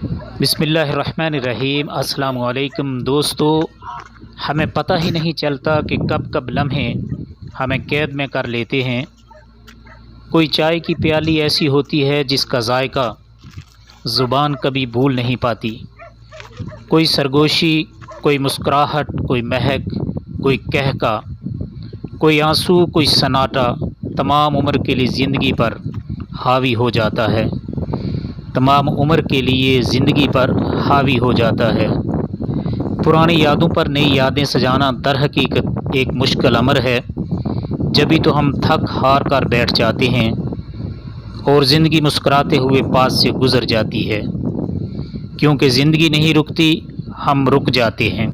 بسم اللہ الرحمن الرحیم۔ السلام علیکم دوستو، ہمیں پتہ ہی نہیں چلتا کہ کب کب لمحے ہمیں قید میں کر لیتے ہیں۔ کوئی چائے کی پیالی ایسی ہوتی ہے جس کا ذائقہ زبان کبھی بھول نہیں پاتی۔ کوئی سرگوشی، کوئی مسکراہٹ، کوئی مہک، کوئی کہکا، کوئی آنسو، کوئی سناٹا تمام عمر کے لیے زندگی پر حاوی ہو جاتا ہے، تمام عمر کے لیے زندگی پر حاوی ہو جاتا ہے۔ پرانی یادوں پر نئی یادیں سجانا در حقیقت ایک مشکل امر ہے۔ جبھی تو ہم تھک ہار کر بیٹھ جاتے ہیں اور زندگی مسکراتے ہوئے پاس سے گزر جاتی ہے، کیونکہ زندگی نہیں رکتی، ہم رک جاتے ہیں۔